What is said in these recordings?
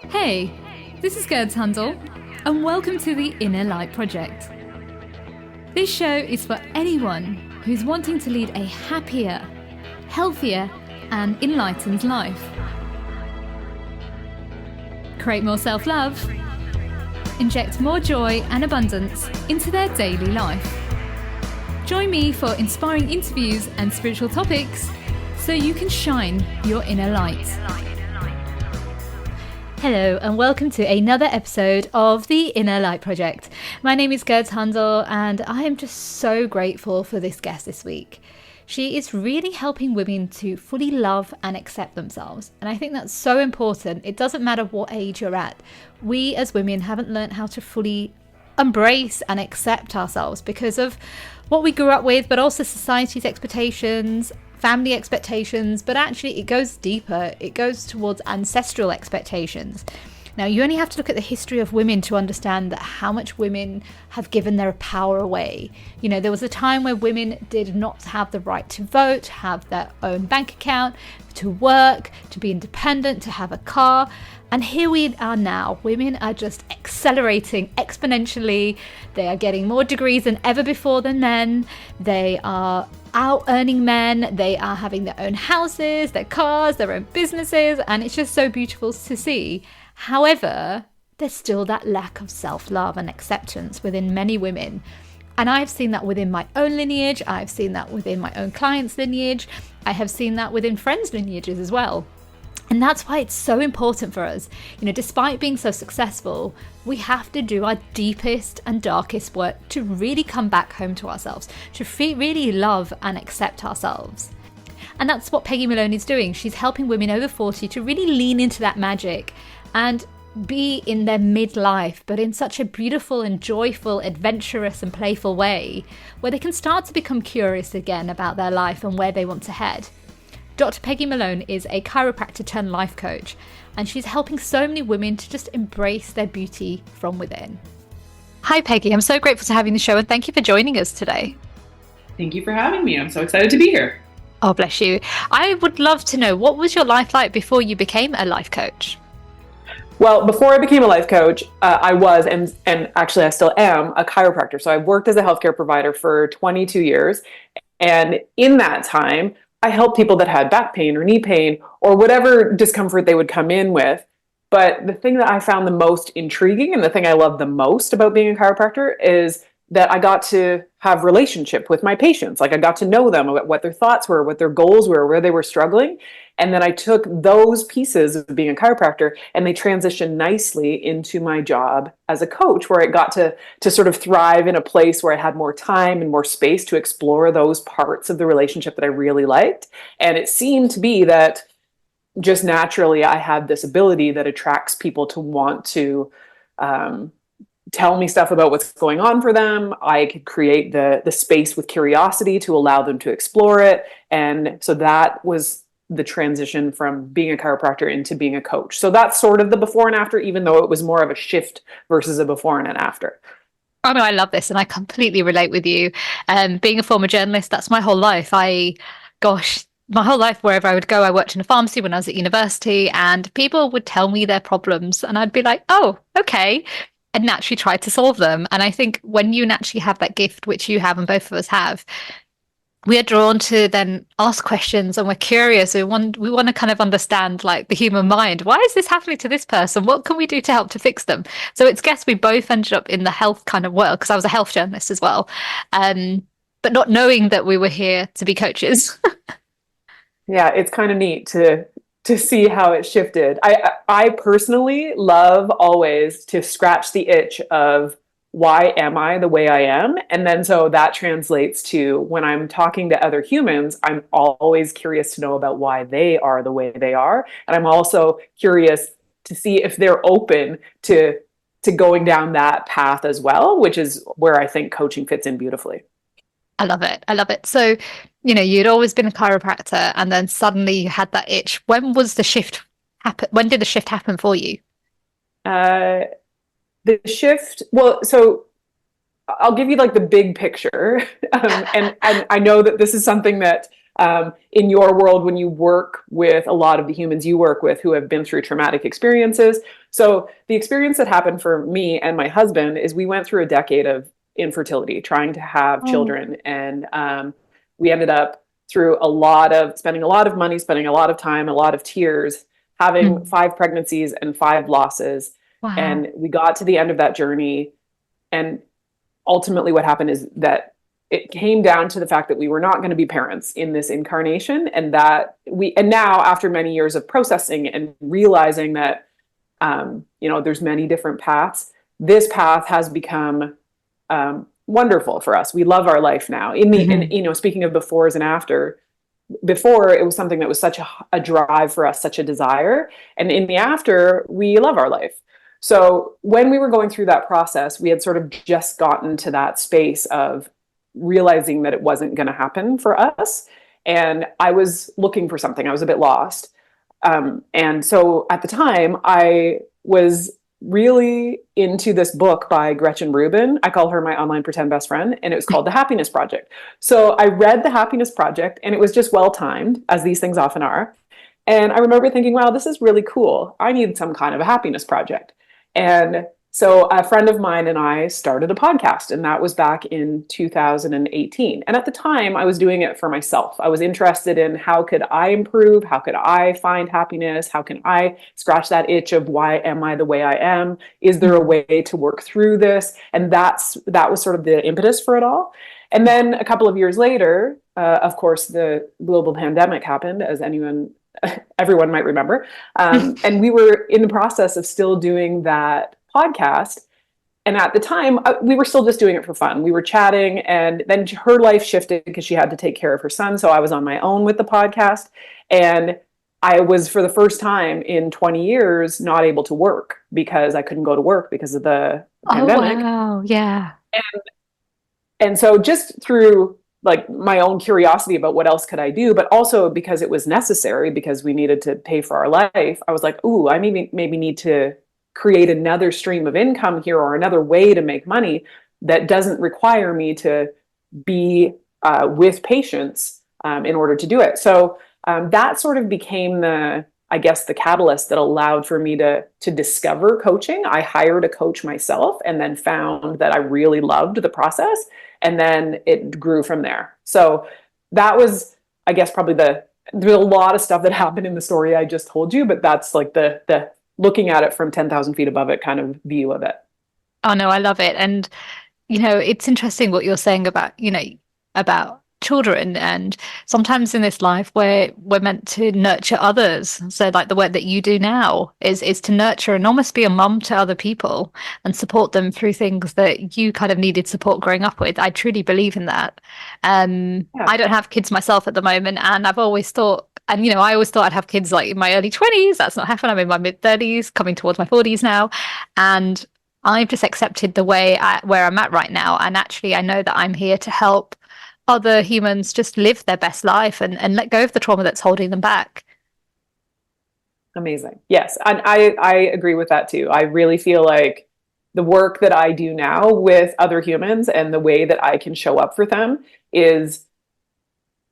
Hey, this is Gerd Handel, and welcome to the Inner Light Project. This show is for anyone who's wanting to lead a happier, healthier, and enlightened life. Create more self-love, inject more joy and abundance into their daily life. Join me for inspiring interviews and spiritual topics so you can shine your inner light. Hello and welcome to another episode of the Inner Light Project. My name is Gerd Handel and I am just so grateful for this guest this week. She is really helping women to fully love and accept themselves. And I think that's so important. It doesn't matter what age you're at. We as women haven't learned how to fully embrace and accept ourselves because of what we grew up with, but also society's expectations, family expectations, but actually it goes deeper. It goes towards ancestral expectations. Now, you only have to look at the history of women to understand that how much women have given their power away. You know, there was a time where women did not have the right to vote, have their own bank account, to work, to be independent, to have a car. And here we are now. Women are just accelerating exponentially. They are getting more degrees than ever before than men. They are out earning men. They are having their own houses, their cars, their own businesses. And it's just so beautiful to see. However, there's still that lack of self-love and acceptance within many women. And I've seen that within my own lineage. I've seen that within my own clients' lineage. I have seen that within friends' lineages as well. And that's why it's so important for us. You know, despite being so successful, we have to do our deepest and darkest work to really come back home to ourselves, to really love and accept ourselves. And that's what Peggy Malone is doing. She's helping women over 40 to really lean into that magic and be in their midlife, but in such a beautiful and joyful, adventurous and playful way, where they can start to become curious again about their life and where they want to head. Dr Peggy Malone is a chiropractor turned life coach, and she's helping so many women to just embrace their beauty from within. Hi Peggy, I'm so grateful to have you on the show and thank you for joining us today. Thank you for having me. I'm so excited to be here. Oh, bless you. I would love to know, what was your life like before you became a life coach? Well, before I became a life coach, I was, and actually I still am, a chiropractor. So I've worked as a healthcare provider for 22 years. And in that time, I helped people that had back pain or knee pain or whatever discomfort they would come in with. But the thing that I found the most intriguing and the thing I love the most about being a chiropractor is that I got to have relationship with my patients. Like I got to know them, about what their thoughts were, what their goals were, where they were struggling. And then I took those pieces of being a chiropractor and they transitioned nicely into my job as a coach, where I got to sort of thrive in a place where I had more time and more space to explore those parts of the relationship that I really liked. And it seemed to be that just naturally I had this ability that attracts people to want to tell me stuff about what's going on for them. I could create the space with curiosity to allow them to explore it. And so that was the transition from being a chiropractor into being a coach. So that's sort of the before and after, even though it was more of a shift versus a before and an after. Oh no, I love this and I completely relate with you. Being a former journalist, that's my whole life. My whole life, wherever I would go, I worked in a pharmacy when I was at university and people would tell me their problems and I'd be like, oh, okay, and naturally try to solve them. And I think when you naturally have that gift, which you have and both of us have, we are drawn to then ask questions and we're curious. We want to kind of understand like the human mind. Why is this happening to this person? What can we do to help to fix them? So it's guess we both ended up in the health kind of world because I was a health journalist as well. But not knowing that we were here to be coaches. Yeah, it's kind of neat to see how it shifted. I personally love always to scratch the itch of why am I the way I am? And then so that translates to when I'm talking to other humans, I'm always curious to know about why they are the way they are. And I'm also curious to see if they're open to going down that path as well, which is where I think coaching fits in beautifully. I love it. I love it. So, you know, you'd always been a chiropractor and then suddenly you had that itch. When was the shift happen? When did the shift happen for you? The shift, well, so I'll give you like the big picture. And I know that this is something that in your world when you work with a lot of the humans you work with who have been through traumatic experiences. So the experience that happened for me and my husband is we went through a decade of infertility, trying to have Oh. children. And we ended up through a lot of spending a lot of money, spending a lot of time, a lot of tears, having Mm. 5 pregnancies and 5 losses. Wow. And we got to the end of that journey. And ultimately, what happened is that it came down to the fact that we were not going to be parents in this incarnation. And now, after many years of processing and realizing that, there's many different paths, this path has become wonderful for us. We love our life now. Hmm. Speaking of befores and after, before it was something that was such a drive for us, such a desire. And in the after, we love our life. So when we were going through that process, we had sort of just gotten to that space of realizing that it wasn't going to happen for us. And I was looking for something, I was a bit lost. And so at the time, I was really into this book by Gretchen Rubin. I call her my online pretend best friend, and it was called The Happiness Project. So I read The Happiness Project, and it was just well timed, as these things often are. And I remember thinking, wow, this is really cool. I need some kind of a happiness project. And so a friend of mine and I started a podcast, and that was back in 2018. And at the time, I was doing it for myself. I was interested in how could I improve? How could I find happiness? How can I scratch that itch of why am I the way I am? Is there a way to work through this? And that was sort of the impetus for it all. And then a couple of years later, of course, the global pandemic happened, as everyone might remember. And we were in the process of still doing that podcast. And at the time, we were still just doing it for fun. We were chatting, and then her life shifted because she had to take care of her son. So I was on my own with the podcast. And I was, for the first time in 20 years, not able to work because I couldn't go to work because of the Oh, pandemic. wow. Yeah. And so just through like my own curiosity about what else could I do, but also because it was necessary because we needed to pay for our life, I was like, ooh, I maybe need to create another stream of income here or another way to make money that doesn't require me to be with patients in order to do it. So that sort of became I guess, the catalyst that allowed for me to discover coaching. I hired a coach myself and then found that I really loved the process. And then it grew from there. So that was, I guess, probably there's a lot of stuff that happened in the story I just told you, but that's like the looking at it from 10,000 feet above it kind of view of it. Oh, no, I love it. And it's interesting what you're saying about, about children. And sometimes in this life we're meant to nurture others. So like the work that you do now is to nurture and almost be a mum to other people and support them through things that you kind of needed support growing up with. I truly believe in that. Yeah. I don't have kids myself at the moment, and I've always thought, and I always thought I'd have kids like in my early 20s. That's not happened. I'm in my mid 30s, coming towards my 40s now. And I've just accepted where I'm at right now. And actually, I know that I'm here to help other humans just live their best life and let go of the trauma that's holding them back. Amazing. Yes. And I agree with that too. I really feel like the work that I do now with other humans and the way that I can show up for them is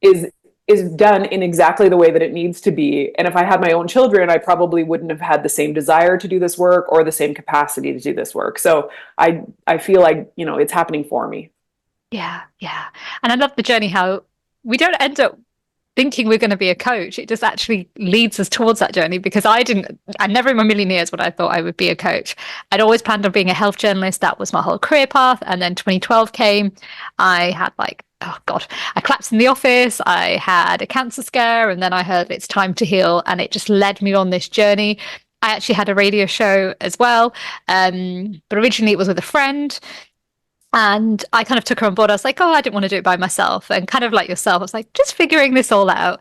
is is done in exactly the way that it needs to be. And if I had my own children, I probably wouldn't have had the same desire to do this work or the same capacity to do this work. So I feel like, it's happening for me. Yeah, yeah. And I love the journey how we don't end up thinking we're going to be a coach. It just actually leads us towards that journey because I never in a million years would I thought I would be a coach. I'd always planned on being a health journalist. That was my whole career path. And then 2012 came. I had oh God, I collapsed in the office. I had a cancer scare, and then I heard it's time to heal. And it just led me on this journey. I actually had a radio show as well. But originally it was with a friend. And I kind of took her on board. I was like, oh, I didn't want to do it by myself. And kind of like yourself, I was like, just figuring this all out.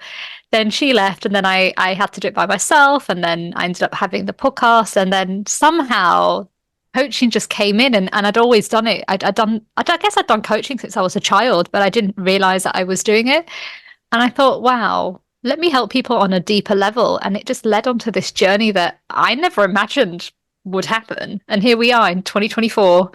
Then she left, and then I had to do it by myself. And then I ended up having the podcast. And then somehow coaching just came in, and I'd always done it. I guess I'd done coaching since I was a child, but I didn't realize that I was doing it. And I thought, wow, let me help people on a deeper level. And it just led on to this journey that I never imagined would happen. And here we are in 2024,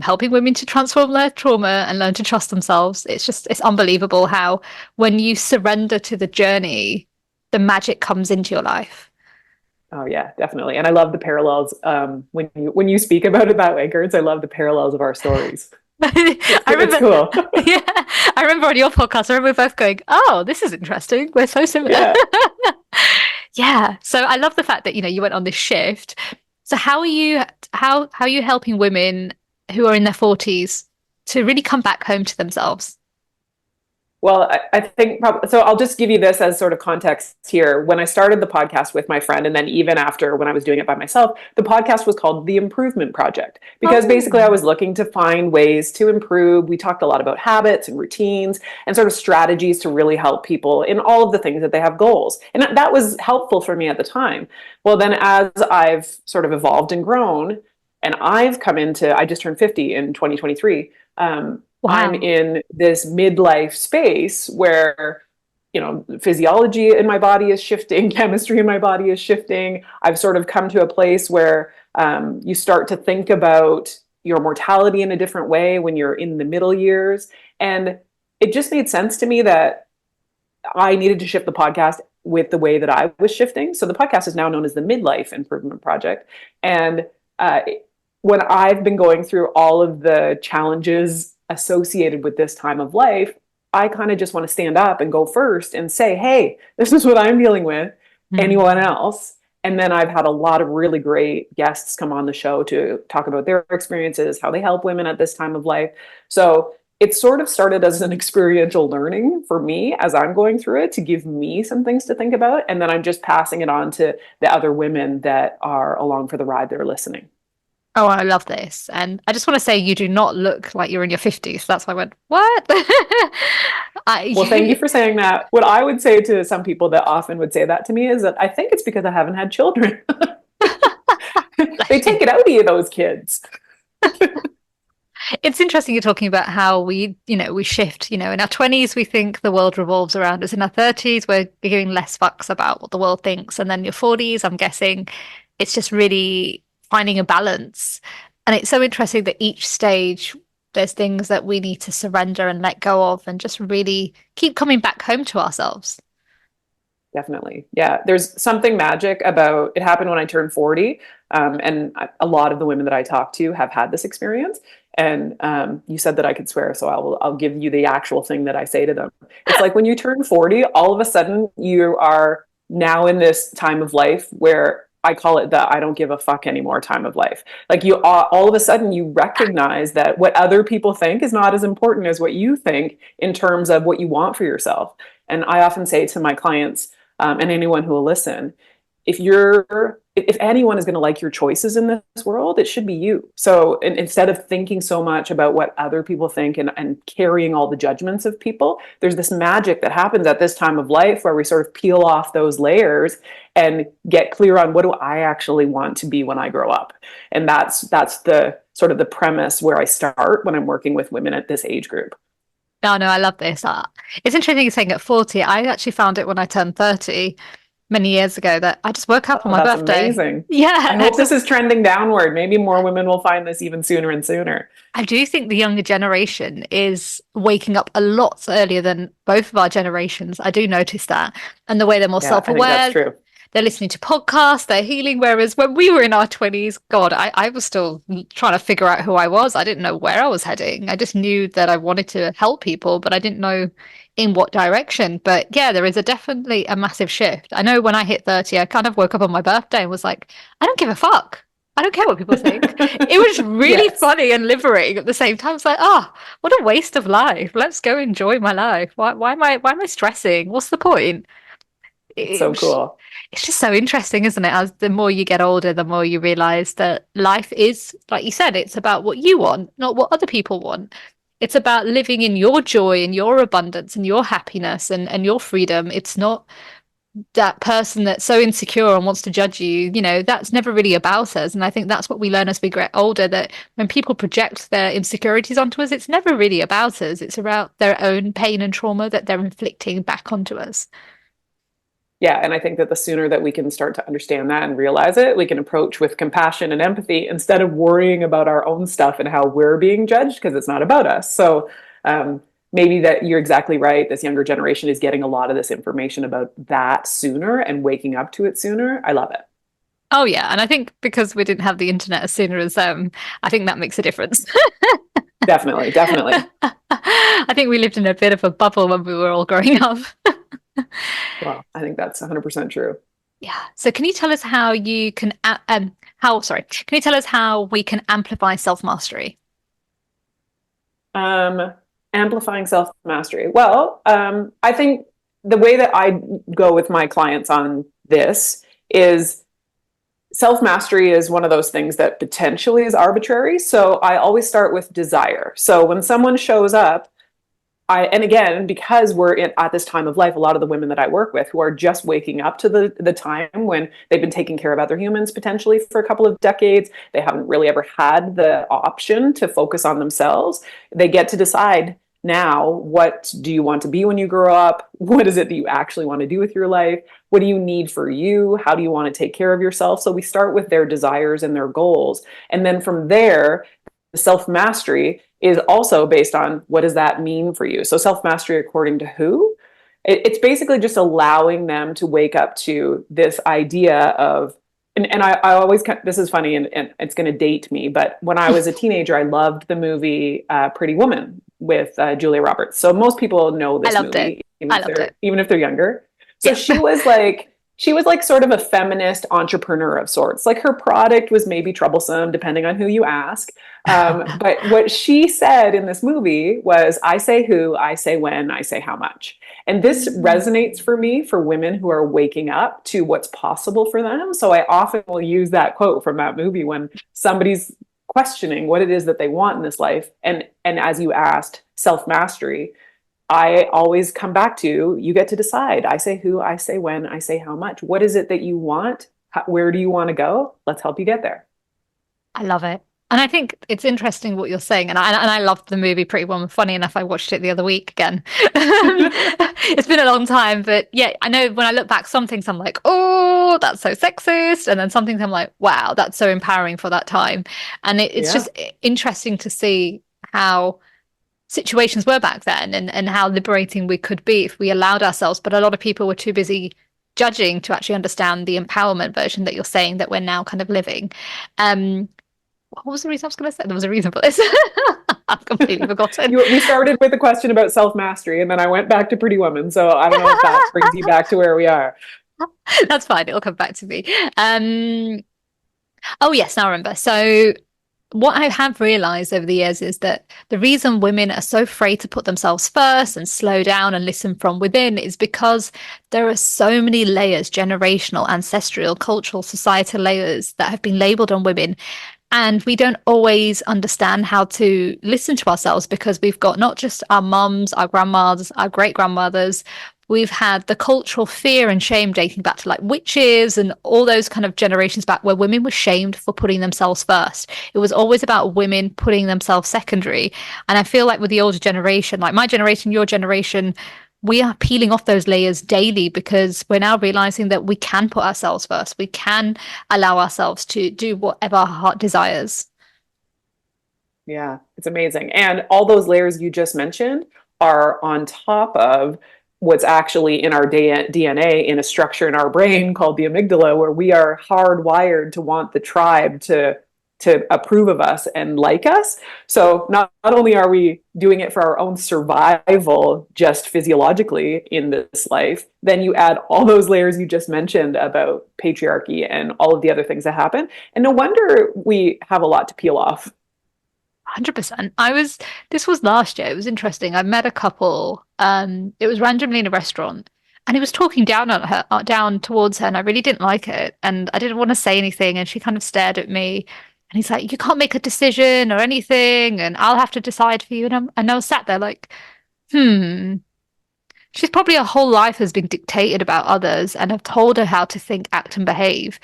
helping women to transform their trauma and learn to trust themselves. It's unbelievable how when you surrender to the journey, the magic comes into your life. Oh yeah, definitely. And I love the parallels. When you speak about it that way, Gertz, I love the parallels of our stories. I It's remember, cool. yeah, I remember on your podcast, I remember both going, "Oh, this is interesting. We're so similar." Yeah. Yeah. So I love the fact that, you went on this shift. So how are you helping women who are in their 40s to really come back home to themselves? Well, I think probably, so I'll just give you this as sort of context here. When I started the podcast with my friend, and then even after when I was doing it by myself, the podcast was called The Improvement Project because basically I Oh. was looking to find ways to improve. We talked a lot about habits and routines and sort of strategies to really help people in all of the things that they have goals. And that was helpful for me at the time. Well, then as I've sort of evolved and grown, and I just turned 50 in 2023. I'm Wow. in this midlife space where, physiology in my body is shifting, chemistry in my body is shifting. I've sort of come to a place where you start to think about your mortality in a different way when you're in the middle years. And it just made sense to me that I needed to shift the podcast with the way that I was shifting. So the podcast is now known as the Midlife Improvement Project. And uh, when I've been going through all of the challenges associated with this time of life, I kind of just want to stand up and go first and say, hey, this is what I'm dealing with. Anyone Hmm. else? And then I've had a lot of really great guests come on the show to talk about their experiences, how they help women at this time of life. So it sort of started as an experiential learning for me as I'm going through it to give me some things to think about. And then I'm just passing it on to the other women that are along for the ride. They're listening. Oh, I love this. And I just want to say you do not look like you're in your 50s. That's why I went, what? Well, thank you I, for saying that. What I would say to some people that often would say that to me is that I think it's because I haven't had children. They bless you. take it out of you, those kids. It's interesting you're talking about how we shift. In our 20s, we think the world revolves around us. In our 30s, we're giving less fucks about what the world thinks. And then your 40s, I'm guessing it's just really finding a balance. And it's so interesting that each stage, there's things that we need to surrender and let go of and just really keep coming back home to ourselves. Definitely. Yeah. There's something magic about it happened when I turned 40. And a lot of the women that I talk to have had this experience. And you said that I could swear, so I'll give you the actual thing that I say to them. It's like when you turn 40, all of a sudden you are now in this time of life where I call it the I don't give a fuck anymore time of life. Like you all of a sudden you recognize that what other people think is not as important as what you think in terms of what you want for yourself. And I often say to my clients, and anyone who will listen, if anyone is going to like your choices in this world, it should be you. So instead of thinking so much about what other people think and carrying all the judgments of people, there's this magic that happens at this time of life where we sort of peel off those layers and get clear on what do I actually want to be when I grow up. And that's the sort of the premise where I start when I'm working with women at this age group. No, no, I love this. It's interesting you're saying at 40. I actually found it when I turned 30 many years ago that I just woke up on Oh, my that's birthday. amazing. Yeah, I and I hope this just is trending downward. Maybe more women will find this even sooner and sooner. I do think the younger generation is waking up a lot earlier than both of our generations. I do notice that. And the way they're more Yeah, I think that's self-aware, true. they're listening to podcasts, they're healing. Whereas when we were in our 20s, God, I was still trying to figure out who I was. I didn't know where I was heading. I just knew that I wanted to help people, but I didn't know in what direction. But yeah, there is definitely a massive shift. I know when I hit 30, I kind of woke up on my birthday and was like, I don't give a fuck. I don't care what people think. It was really Yes, funny and liberating at the same time. It's like, oh, what a waste of life. Let's go enjoy my life. Why am I stressing? What's the point? it's It so was cool. it's just so interesting, isn't it? As the more you get older, the more you realize that life is, like you said, it's about what you want, not what other people want. It's about living in your joy and your abundance and your happiness and your freedom. It's not that person that's so insecure and wants to judge you. That's never really about us. And I think that's what we learn as we get older, that when people project their insecurities onto us, it's never really about us. It's about their own pain and trauma that they're inflicting back onto us. Yeah, and I think that the sooner that we can start to understand that and realize it, we can approach with compassion and empathy instead of worrying about our own stuff and how we're being judged because it's not about us. So maybe that you're exactly right. This younger generation is getting a lot of this information about that sooner and waking up to it sooner. I love it. Oh yeah, and I think because we didn't have the internet as sooner as them, I think that makes a difference. Definitely, definitely. I think we lived in a bit of a bubble when we were all growing up. Well, I think that's 100% true. Yeah. So can you tell us how you can can you tell us how we can amplify self-mastery? Um, Amplifying self mastery. Well, I think the way that I go with my clients on this is self mastery is one of those things that potentially is arbitrary. So I always start with desire. So when someone shows up, and again, because at this time of life, a lot of the women that I work with who are just waking up to the time when they've been taking care of other humans potentially for a couple of decades, they haven't really ever had the option to focus on themselves. They get to decide now, what do you want to be when you grow up? What is it that you actually want to do with your life? What do you need for you? How do you want to take care of yourself? So we start with their desires and their goals. And then from there, self mastery is also based on what does that mean for you. So self mastery according to who? It's basically just allowing them to wake up to this idea of, and I always, this is funny and it's going to date me, but when I was a teenager, I loved the movie Pretty Woman with Julia Roberts. So most people know I this loved it. movie, I loved it. even if they're younger. So Yeah. she was like sort of a feminist entrepreneur of sorts. Like her product was maybe troublesome, depending on who you ask. But what she said in this movie was, I say who, I say when, I say how much. And this resonates for me for women who are waking up to what's possible for them. So I often will use that quote from that movie when somebody's questioning what it is that they want in this life. And as you asked, self-mastery, I always come back to, you get to decide. I say who, I say when, I say how much. What is it that you want? Where do you want to go? Let's help you get there. I love it. And I think it's interesting what you're saying. And I loved the movie Pretty Woman. Funny enough, I watched it the other week again. It's been a long time, but yeah, I know when I look back, some things I'm like, oh, that's so sexist. And then some things I'm like, wow, that's so empowering for that time. And it's Yeah. just interesting to see how situations were back then and how liberating we could be if we allowed ourselves. But a lot of people were too busy judging to actually understand the empowerment version that you're saying that we're now kind of living. What was the reason I was going to say? There was a reason for this. I've completely forgotten. We started with a question about self mastery, and then I went back to Pretty Woman. So I don't know if that brings you back to where we are. That's fine. It'll come back to me. Oh, yes. Now I remember. So what I have realized over the years is that the reason women are so afraid to put themselves first and slow down and listen from within is because there are so many layers, generational, ancestral, cultural, societal layers that have been labeled on women. And we don't always understand how to listen to ourselves because we've got not just our mums, our grandmothers, our great grandmothers. We've had the cultural fear and shame dating back to like witches and all those kind of generations back where women were shamed for putting themselves first. It was always about women putting themselves secondary. And I feel like with the older generation, like my generation, your generation, we are peeling off those layers daily because we're now realizing that we can put ourselves first. We can allow ourselves to do whatever our heart desires. Yeah, it's amazing. And all those layers you just mentioned are on top of what's actually in our DNA in a structure in our brain called the amygdala, where we are hardwired to want the tribe to approve of us and like us. So not only are we doing it for our own survival, just physiologically in this life, then you add all those layers you just mentioned about patriarchy and all of the other things that happen. And no wonder we have a lot to peel off. 100%. This was last year. It was interesting. I met a couple. It was randomly in a restaurant and he was talking down on her, down towards her, and I really didn't like it. And I didn't want to say anything. And she kind of stared at me and he's like, you can't make a decision or anything, and I'll have to decide for you. And I was sat there like, hmm. She's probably her whole life has been dictated about others and have told her how to think, act, and behave.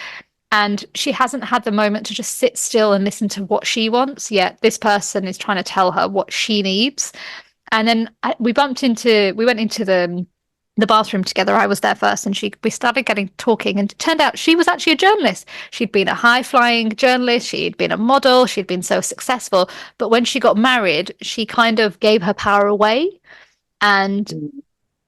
And she hasn't had the moment to just sit still and listen to what she wants, yet this person is trying to tell her what she needs. And then we went into the the bathroom together. I was there first, and we started getting talking, and it turned out she was actually a journalist. She'd been a high flying journalist, she'd been a model, she'd been so successful. But when she got married, she kind of gave her power away. And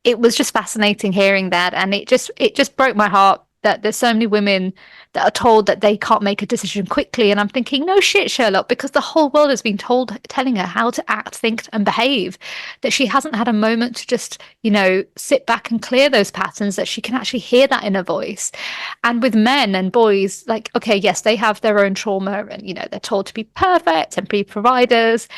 it was just fascinating hearing that, and it just broke my heart that there's so many women that are told that they can't make a decision quickly. And I'm thinking, no shit, Sherlock, because the whole world has been telling her how to act, think, and behave, that she hasn't had a moment to just, sit back and clear those patterns, that she can actually hear that inner voice. And with men and boys, like, okay, yes, they have their own trauma, and they're told to be perfect and be providers.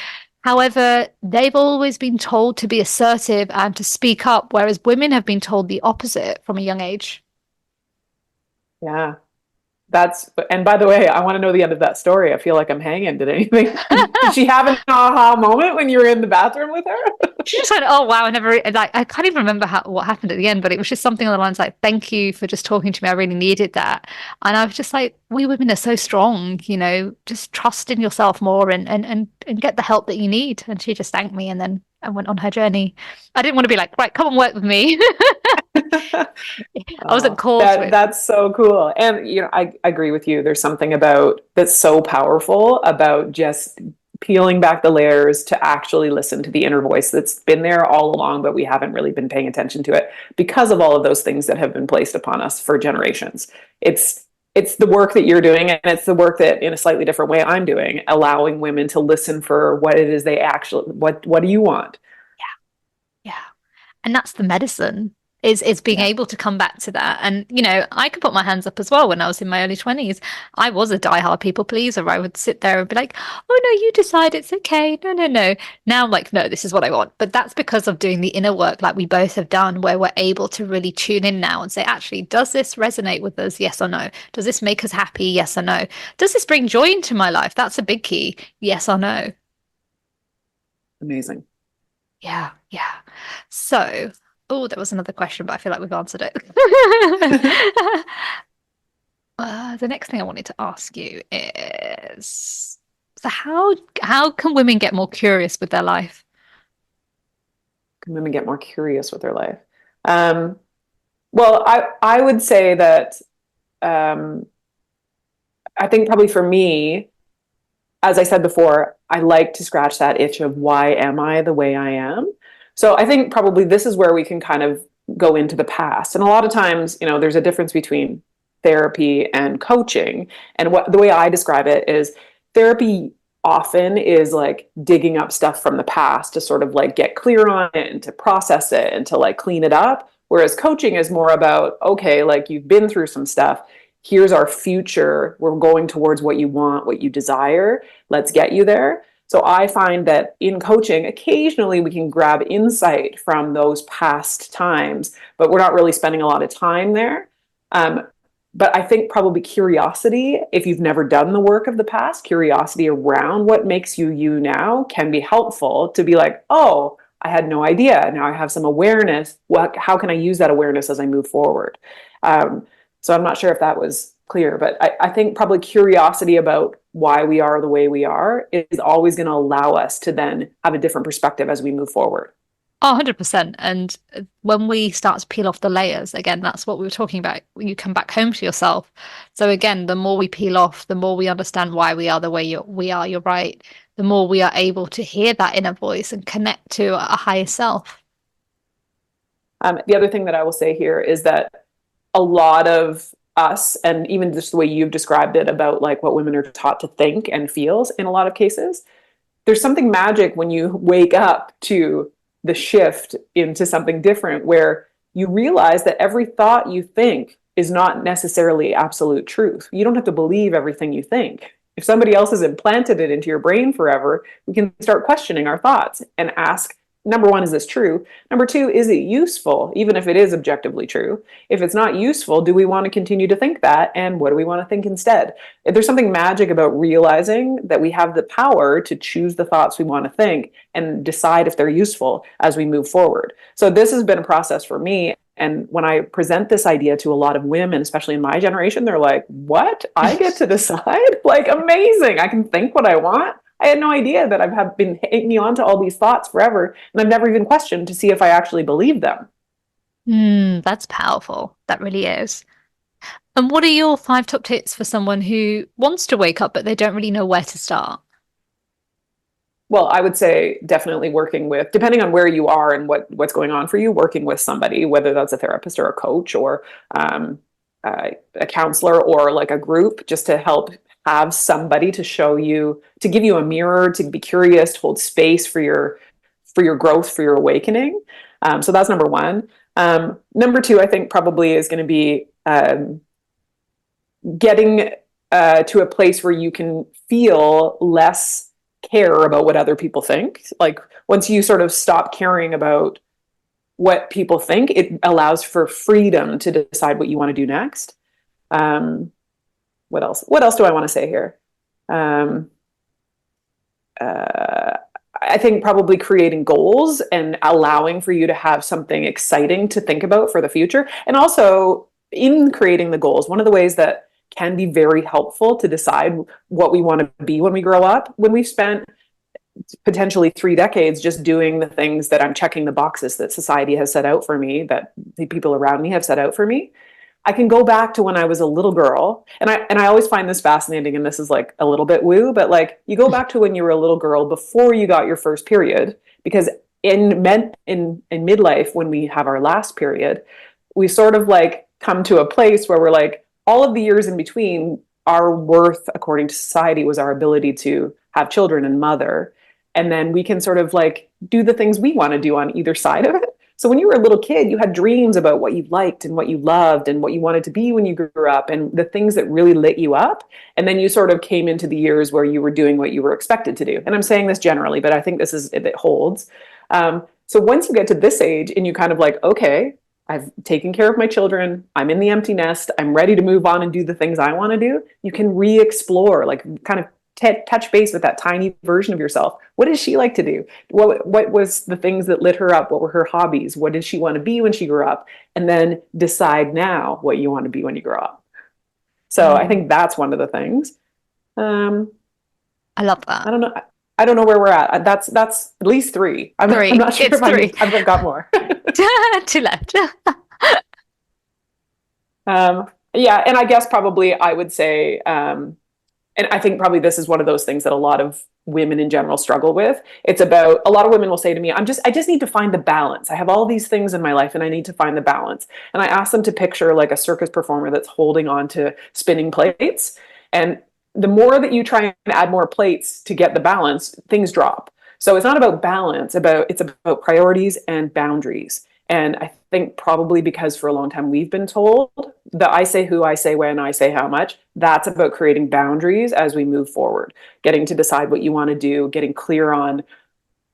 However, they've always been told to be assertive and to speak up, whereas women have been told the opposite from a young age. Yeah. And by the way, I want to know the end of that story. I feel like I'm hanging. Did anything, did she have an aha moment when you were in the bathroom with her? She just went, "Oh wow, I never like I can't even remember what happened at the end, but it was just something on the lines like, thank you for just talking to me. I really needed that." And I was just like, we women are so strong, just trust in yourself more, and get the help that you need. And she just thanked me, and then I went on her journey. I didn't want to be like, right, come and work with me. I wasn't called to it. That's so cool. And I agree with you. There's something about that's so powerful about just peeling back the layers to actually listen to the inner voice that's been there all along, but we haven't really been paying attention to it because of all of those things that have been placed upon us for generations. It's the work that you're doing, and it's the work that in a slightly different way I'm doing, allowing women to listen for what it is they actually what do you want? Yeah. And that's the medicine, is being able to come back to that. And I could put my hands up as well. When I was in my early 20s, I was a diehard people pleaser. I would sit there and be like, oh no, you decide, it's okay, no. Now I'm like, no, this is what I want. But that's because of doing the inner work like we both have done, where we're able to really tune in now and say, actually, does this resonate with us? Yes or no? Does this make us happy? Yes or no? Does this bring joy into my life? That's a big key. Yes or no? Amazing. Yeah. So, oh, there was another question, but I feel like we've answered it. The next thing I wanted to ask you is, so how can women get more curious with their life? Can women get more curious with their life? Um, well, I would say that um, I think probably for me, as I said before, I like to scratch that itch of why am I the way I am? So I think probably this is where we can kind of go into the past. And a lot of times, there's a difference between therapy and coaching. And what the way I describe it is therapy often is like digging up stuff from the past to sort of like get clear on it and to process it and to like clean it up. Whereas coaching is more about, okay, like you've been through some stuff. Here's our future. We're going towards what you want, what you desire. Let's get you there. So I find that in coaching, occasionally we can grab insight from those past times, but we're not really spending a lot of time there. But I think probably curiosity, if you've never done the work of the past, curiosity around what makes you you now can be helpful to be like, oh, I had no idea. Now I have some awareness. How can I use that awareness as I move forward? So I'm not sure if that was clear, but I think probably curiosity about why we are the way we are is always going to allow us to then have a different perspective as we move forward. Oh, 100%. And when we start to peel off the layers, again, that's what we were talking about. You come back home to yourself. So again, the more we peel off, the more we understand why we are the way we are. You're right. The more we are able to hear that inner voice and connect to a higher self. The other thing that I will say here is that a lot of us, and even just the way you've described it about like what women are taught to think and feels in a lot of cases, there's something magic when you wake up to the shift into something different where you realize that every thought you think is not necessarily absolute truth. You don't have to believe everything you think. If somebody else has implanted it into your brain forever, we can start questioning our thoughts and ask, number one, is this true? Number two, is it useful, even if it is objectively true? If it's not useful, do we want to continue to think that? And what do we want to think instead? There's something magic about realizing that we have the power to choose the thoughts we want to think and decide if they're useful as we move forward. So this has been a process for me. And when I present this idea to a lot of women, especially in my generation, they're like, what? I get to decide? Like, amazing. I can think what I want. I had no idea that I've been hanging on to all these thoughts forever, and I've never even questioned to see if I actually believe them. That's powerful. That really is. And what are your five top tips for someone who wants to wake up, but they don't really know where to start? Well, I would say definitely working with, depending on where you are and what's going on for you, working with somebody, whether that's a therapist or a coach or um, a counselor or like a group, just to help have somebody to show you, to give you a mirror, to be curious, to hold space for your growth, for your awakening. So that's number one. Number two, I think probably is going to be getting to a place where you can feel less care about what other people think. Like once you sort of stop caring about what people think, it allows for freedom to decide what you want to do next. Um, what else? What else do I want to say here? Um, uh, I think probably creating goals and allowing for you to have something exciting to think about for the future. And also, in creating the goals, one of the ways that can be very helpful to decide what we want to be when we grow up, when we've spent potentially 3 decades just doing the things that I'm checking the boxes that society has set out for me, that the people around me have set out for me. I can go back to when I was a little girl, and I always find this fascinating, and this is like a little bit woo, but like you go back to when you were a little girl before you got your first period, because in midlife, when we have our last period, we sort of like come to a place where we're like, all of the years in between, our worth according to society was our ability to have children and mother, and then we can sort of like do the things we want to do on either side of it. So when you were a little kid, you had dreams about what you liked and what you loved and what you wanted to be when you grew up and the things that really lit you up. And then you sort of came into the years where you were doing what you were expected to do. And I'm saying this generally, but I think this is, it holds. So once you get to this age and you kind of like, okay, I've taken care of my children, I'm in the empty nest, I'm ready to move on and do the things I want to do, you can re-explore, like kind of touch base with that tiny version of yourself. What does she like to do? What was the things that lit her up? What were her hobbies? What did she want to be when she grew up? And then decide now what you want to be when you grow up. So I Mm, think that's one of the things. Um, I love that. I don't know. I don't know where we're at. That's at least three. I'm Three. not sure It's if three. I've got more. Two left. Yeah, and I guess probably I would say and I think probably this is one of those things that a lot of women in general struggle with. It's about, a lot of women will say to me, I just need to find the balance. I have all these things in my life and I need to find the balance. And I ask them to picture like a circus performer that's holding on to spinning plates. And the more that you try and add more plates to get the balance, things drop. So it's not about balance, it's about priorities and boundaries. And I think probably because for a long time we've been told that I say who, I say when, I say how much. That's about creating boundaries as we move forward, getting to decide what you want to do, getting clear on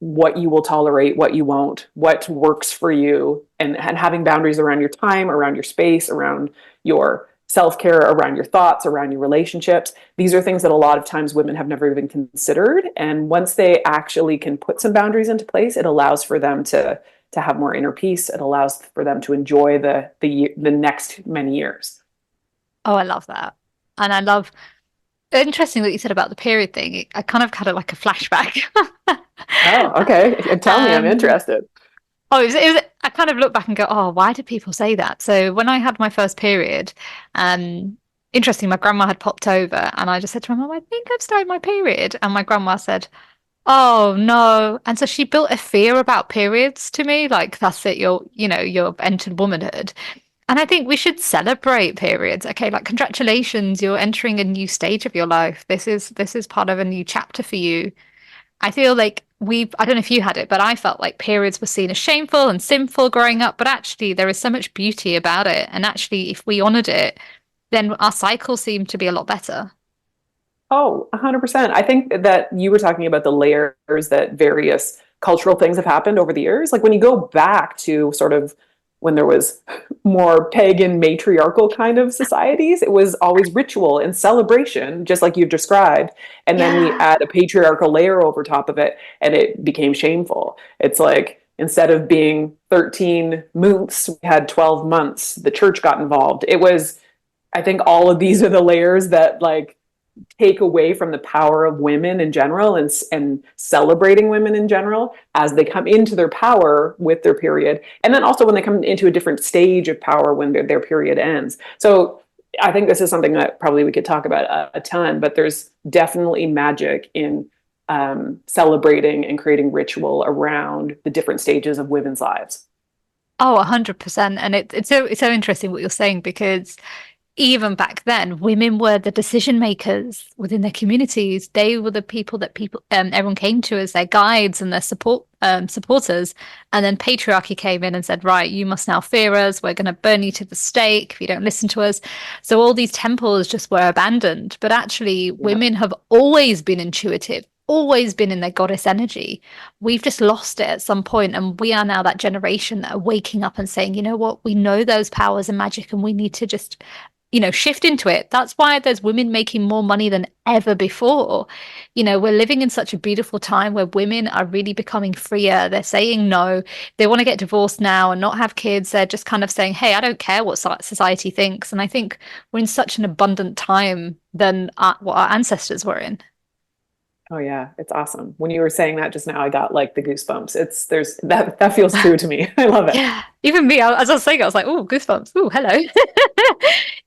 what you will tolerate, what you won't, what works for you, and having boundaries around your time, around your space, around your self care, around your thoughts, around your relationships. These are things that a lot of times women have never even considered. And once they actually can put some boundaries into place, it allows for them to have more inner peace. It allows for them to enjoy the next many years. Oh, I love that. And I love, interesting that you said about the period thing. I kind of had a, like a flashback. Oh, okay. Tell me, I'm Um, interested. I kind of look back and go, oh, why did people say that? So when I had my first period, um, interesting, my grandma had popped over and I just said to my mum, I think I've started my period. And my grandma said, oh no. And so she built a fear about periods to me, like that's it, you're entered womanhood. And I think we should celebrate periods. Okay, like congratulations, you're entering a new stage of your life. This is part of a new chapter for you. I feel like I don't know if you had it, but I felt like periods were seen as shameful and sinful growing up, but actually there is so much beauty about it. And actually, if we honored it, then our cycle seemed to be a lot better. Oh, 100%. I think that you were talking about the layers that various cultural things have happened over the years. Like when you go back to sort of when there was more pagan matriarchal kind of societies, it was always ritual and celebration, just like you described. And then we Yeah. add a patriarchal layer over top of it, and it became shameful. It's like instead of being 13 moons, we had 12 months. The church got involved. It was, I think all of these are the layers that like take away from the power of women in general, and celebrating women in general as they come into their power with their period, and then also when they come into a different stage of power when their period ends. So I think this is something that probably we could talk about a ton, but there's definitely magic in celebrating and creating ritual around the different stages of women's lives. Oh, 100%. And it's so interesting what you're saying, because even back then, women were the decision makers within their communities. They were the people that everyone came to as their guides and their supporters. And then patriarchy came in and said, right, you must now fear us. We're going to burn you to the stake if you don't listen to us. So all these temples just were abandoned. But actually, Yeah. women have always been intuitive, always been in their goddess energy. We've just lost it at some point, and we are now that generation that are waking up and saying, you know what, we know those powers and magic, and we need to just shift into it. That's why there's women making more money than ever before. We're living in such a beautiful time where women are really becoming freer. They're saying no. They want to get divorced now and not have kids. They're just kind of saying, hey, I don't care what society thinks. And I think we're in such an abundant time than what our ancestors were in. Oh yeah, it's awesome. When you were saying that just now, I got like the goosebumps. There's that feels true to me. I love it. Yeah, even me, as I was saying, I was like, oh, goosebumps. Oh, hello.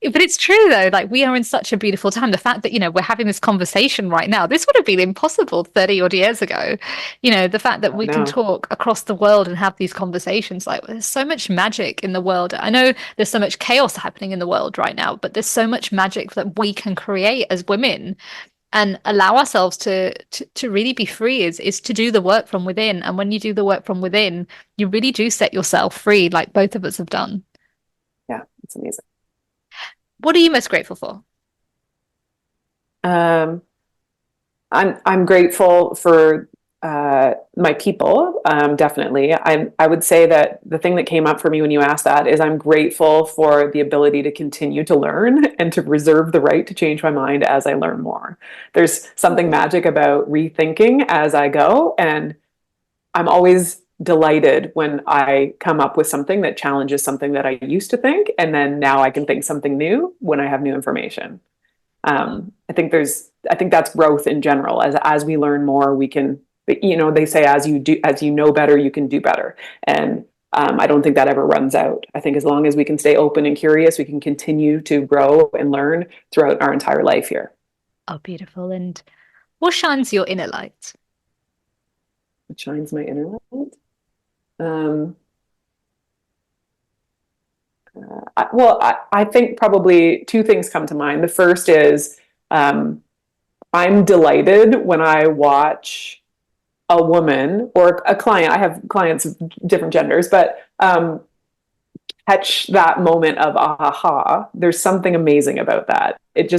But it's true though, like we are in such a beautiful time. The fact that, we're having this conversation right now, this would have been impossible 30 odd years ago. The fact that we can No. talk across the world and have these conversations, like there's so much magic in the world. I know there's so much chaos happening in the world right now, but there's so much magic that we can create as women and allow ourselves to really be free is to do the work from within. And when you do the work from within, you really do set yourself free, like both of us have done. Yeah, it's amazing. What are you most grateful for? Um, I'm grateful for my people. Definitely, I would say that the thing that came up for me when you asked that is I'm grateful for the ability to continue to learn and to reserve the right to change my mind as I learn more. There's something magic about rethinking as I go, and I'm always delighted when I come up with something that challenges something that I used to think, and then now I can think something new when I have new information. I think that's growth in general. As we learn more, we can, they say as you know better, you can do better. And I don't think that ever runs out. I think as long as we can stay open and curious, we can continue to grow and learn throughout our entire life here. Oh, beautiful. And what shines your inner light? What shines my inner light? Um, I think probably two things come to mind. The first is I'm delighted when I watch a woman or a client. I have clients of different genders, but catch that moment of aha. There's something amazing about that. It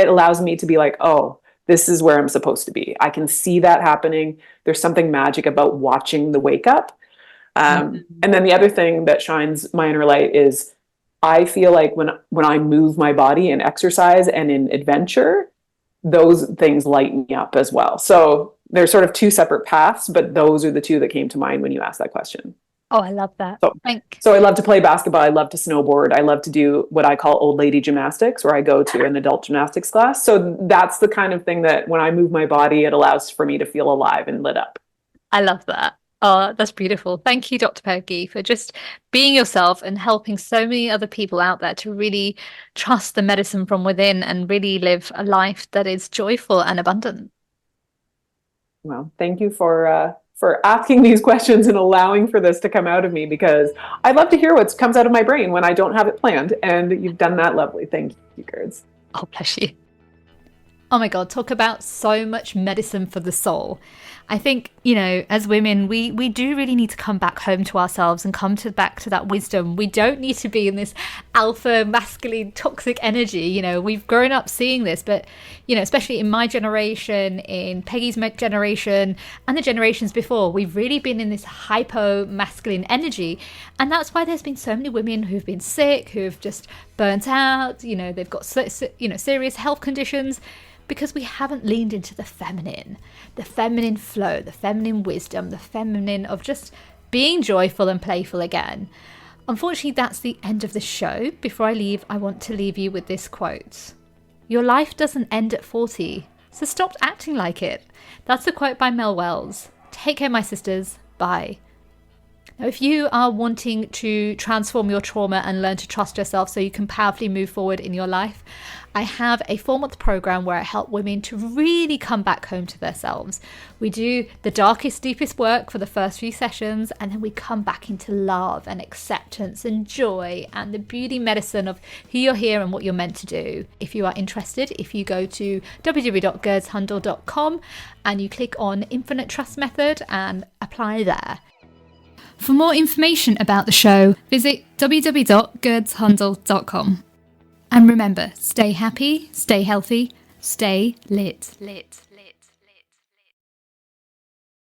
allows me to be like, oh, this is where I'm supposed to be. I can see that happening. There's something magic about watching the wake up. And then the other thing that shines my inner light is I feel like when I move my body in exercise and in adventure, those things light me up as well. So there's sort of two separate paths, but those are the two that came to mind when you asked that question. Oh, I love that. So I love to play basketball. I love to snowboard. I love to do what I call old lady gymnastics, where I go to an adult gymnastics class. So that's the kind of thing that when I move my body, it allows for me to feel alive and lit up. I love that. Oh, that's beautiful. Thank you, Dr. Peggy, for just being yourself and helping so many other people out there to really trust the medicine from within and really live a life that is joyful and abundant. Well, thank you for asking these questions and allowing for this to come out of me, because I love to hear what comes out of my brain when I don't have it planned. And you've done that lovely. Thank you, Gerds. Oh, bless you. Oh my God, talk about so much medicine for the soul. I think, as women, we do really need to come back home to ourselves and back to that wisdom. We don't need to be in this alpha, masculine, toxic energy. We've grown up seeing this, but, especially in my generation, in Peggy's generation, and the generations before, we've really been in this hypo masculine energy. And that's why there's been so many women who've been sick, who've just burnt out, they've got, serious health conditions, because we haven't leaned into the feminine flow, the feminine wisdom, the feminine of just being joyful and playful again. Unfortunately, that's the end of the show. Before I leave, I want to leave you with this quote. Your life doesn't end at 40, so stop acting like it. That's a quote by Mel Wells. Take care, my sisters. Bye. Now, if you are wanting to transform your trauma and learn to trust yourself so you can powerfully move forward in your life, I have a 4-month program where I help women to really come back home to themselves. We do the darkest, deepest work for the first few sessions, and then we come back into love and acceptance and joy and the beauty medicine of who you're here and what you're meant to do. If you are interested, if you go to www.gerdshandel.com and you click on Infinite Trust Method and apply there. For more information about the show, visit www.gerdshandel.com. And remember, stay happy, stay healthy, stay lit.